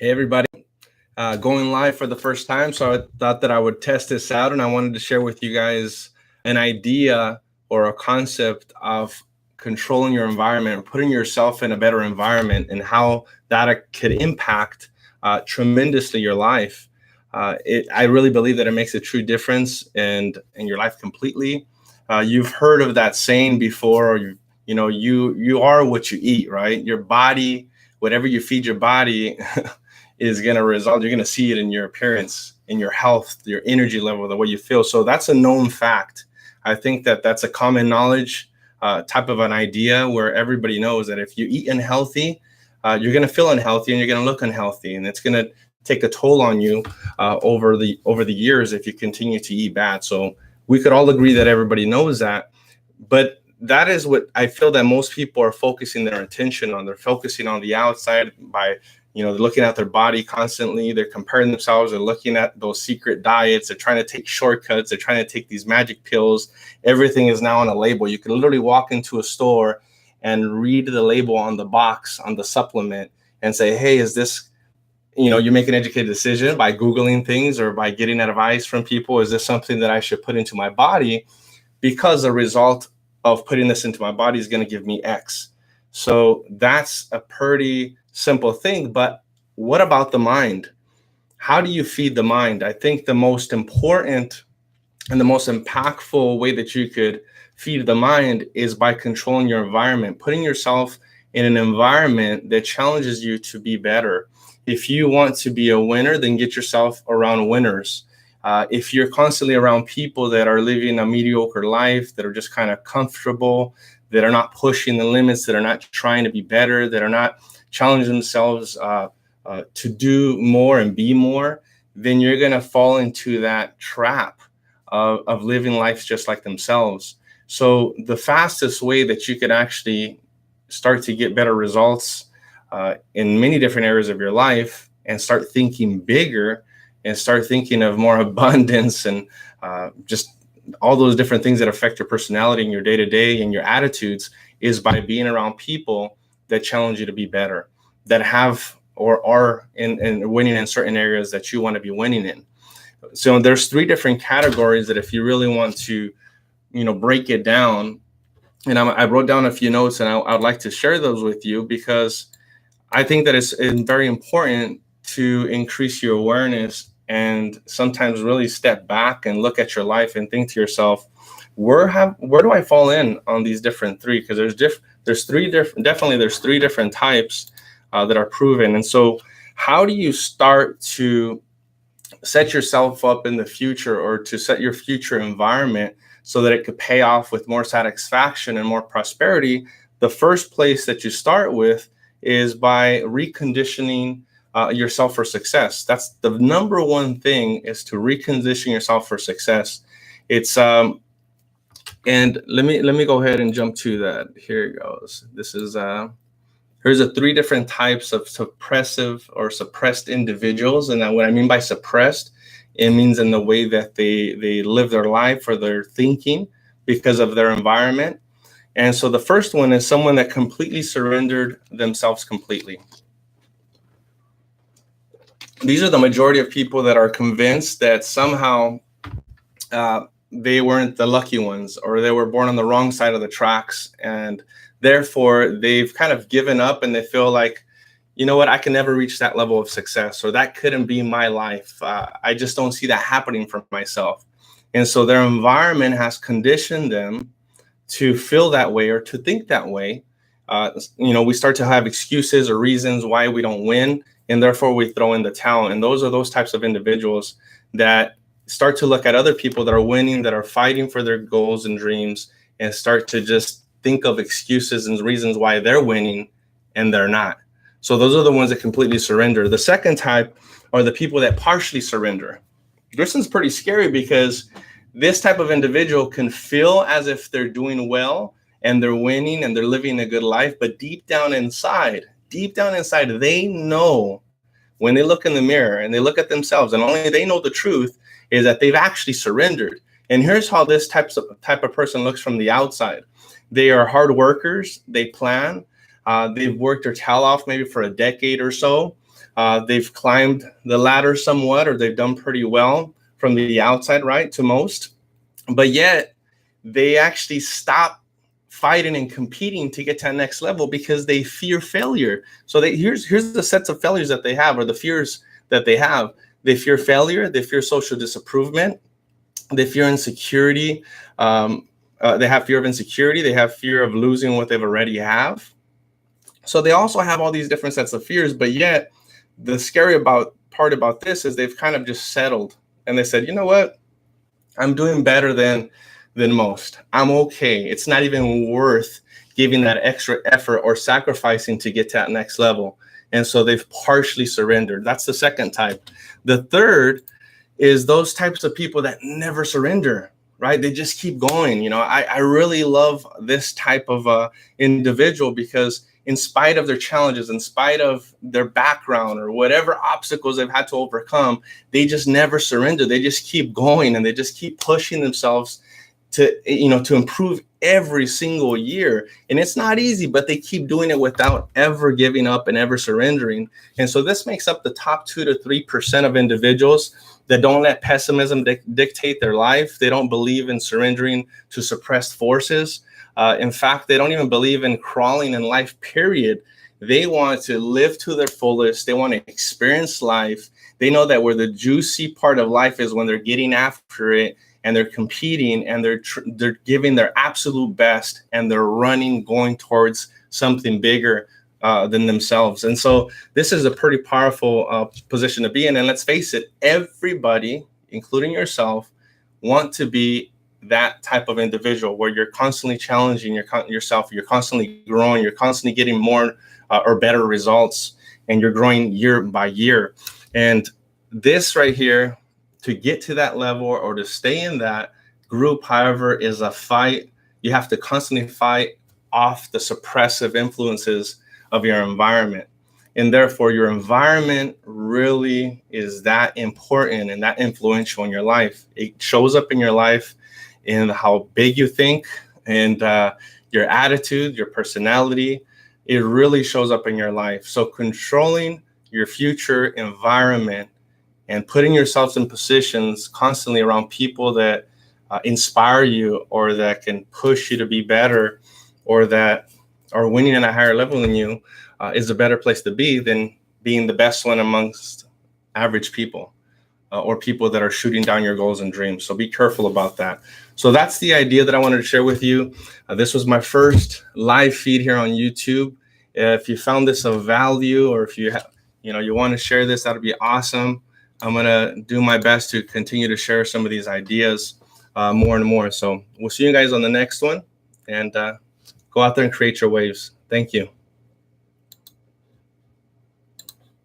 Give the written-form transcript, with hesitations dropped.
Hey, everybody. Going live for the first time. So I thought that I would test this out and I wanted to share with you guys an idea or a concept of controlling your environment, putting yourself in a better environment, and how that could impact tremendously your life. I really believe that it makes a true difference in your life completely. You've heard of that saying before, or you are what you eat, right? Your body, whatever you feed your body is going to result. You're going to see it in your appearance, in your health, your energy level, the way you feel. So that's a known fact. I think that that's a common knowledge type of an idea where everybody knows that if you eat unhealthy, you're going to feel unhealthy and you're going to look unhealthy, and it's going to take a toll on you over the years if you continue to eat bad. So we could all agree that everybody knows that, but that is what I feel that most people are focusing their attention on. They're focusing on the outside by, they're looking at their body constantly. They're comparing themselves. They're looking at those secret diets. They're trying to take shortcuts. They're trying to take these magic pills. Everything is now on a label. You can literally walk into a store and read the label on the box, on the supplement, and say, hey, is this, you make an educated decision by Googling things or by getting advice from people. Is this something that I should put into my body? Because the result of putting this into my body is going to give me X. So that's a pretty simple thing. But what about the mind? How do you feed the mind? I think the most important and the most impactful way that you could feed the mind is by controlling your environment, putting yourself in an environment that challenges you to be better. If you want to be a winner, then get yourself around winners. If you're constantly around people that are living a mediocre life, that are just kind of comfortable, that are not pushing the limits, that are not trying to be better, that are not challenging themselves to do more and be more, then you're going to fall into that trap of living life just like themselves. So the fastest way that you could actually start to get better results in many different areas of your life and start thinking bigger and start thinking of more abundance and just all those different things that affect your personality and your day-to-day and your attitudes is by being around people that challenge you to be better, that have or are in winning in certain areas that you want to be winning in. So there's three different categories that if you really want to, break it down, and I wrote down a few notes and I'd like to share those with you because I think that it's very important to increase your awareness and sometimes really step back and look at your life and think to yourself, where do I fall in on these different three? Because there's three different types that are proven. And so how do you start to set yourself up in the future or to set your future environment so that it could pay off with more satisfaction and more prosperity? The first place that you start with is by reconditioning yourself for success. That's the number one thing, is to recondition yourself for success. It's and let me go ahead and jump to that. Here it goes. This is here's the three different types of suppressive or suppressed individuals. And what I mean by suppressed, it means in the way that they live their life or their thinking because of their environment. And so the first one is someone that completely surrendered themselves completely. These are the majority of people that are convinced that somehow they weren't the lucky ones, or they were born on the wrong side of the tracks. And therefore, they've kind of given up and they feel like, you know what, I can never reach that level of success, or that couldn't be my life. I just don't see that happening for myself. And so their environment has conditioned them to feel that way or to think that way. We start to have excuses or reasons why we don't win, and therefore we throw in the towel. And those are those types of individuals that start to look at other people that are winning, that are fighting for their goals and dreams, and start to just think of excuses and reasons why they're winning and they're not. So those are the ones that completely surrender. The second type are the people that partially surrender. This one's pretty scary because this type of individual can feel as if they're doing well and they're winning and they're living a good life, but deep down inside, they know, when they look in the mirror and they look at themselves, and only they know the truth, is that they've actually surrendered. And here's how this type of person looks from the outside. They are hard workers. They plan. They've worked their tail off maybe for a decade or so. They've climbed the ladder somewhat, or they've done pretty well from the outside, right, to most. But yet they actually stop fighting and competing to get to that next level because they fear failure. So here's the sets of failures that they have, or the fears that they have. They fear failure. They fear social disapproval. They fear insecurity. They have fear of insecurity. They have fear of losing what they've already have. So they also have all these different sets of fears, but yet the scary part about this is they've kind of just settled, and they said, you know what? I'm doing better than most. I'm okay. It's not even worth giving that extra effort or sacrificing to get to that next level. And so they've partially surrendered. That's the second type. The third is those types of people that never surrender, right? They just keep going. You know, I really love this type of individual, because in spite of their challenges, in spite of their background or whatever obstacles they've had to overcome, they just never surrender. They just keep going, and they just keep pushing themselves to improve every single year. And it's not easy, but they keep doing it without ever giving up and ever surrendering. And so this makes up the top 2 to 3% of individuals that don't let pessimism dictate their life. They don't believe in surrendering to suppressed forces. In fact, they don't even believe in crawling in life, period. They want to live to their fullest. They want to experience life. They know that where the juicy part of life is when they're getting after it, and they're competing, and they're giving their absolute best, and they're going towards something bigger than themselves. And so this is a pretty powerful position to be in. And let's face it, everybody, including yourself, want to be that type of individual where you're constantly challenging yourself, you're constantly growing, you're constantly getting more or better results, and you're growing year by year. And this right here, to get to that level or to stay in that group, however, is a fight. You have to constantly fight off the suppressive influences of your environment. And therefore, your environment really is that important and that influential in your life. It shows up in your life in how big you think, and your attitude, your personality. It really shows up in your life. So controlling your future environment and putting yourselves in positions constantly around people that inspire you, or that can push you to be better, or that are winning at a higher level than you, is a better place to be than being the best one amongst average people, or people that are shooting down your goals and dreams. So be careful about that. So that's the idea that I wanted to share with you. This was my first live feed here on YouTube. If you found this of value, or if you want to share this, that'd be awesome. I'm going to do my best to continue to share some of these ideas more and more. So we'll see you guys on the next one, and go out there and create your waves. Thank you.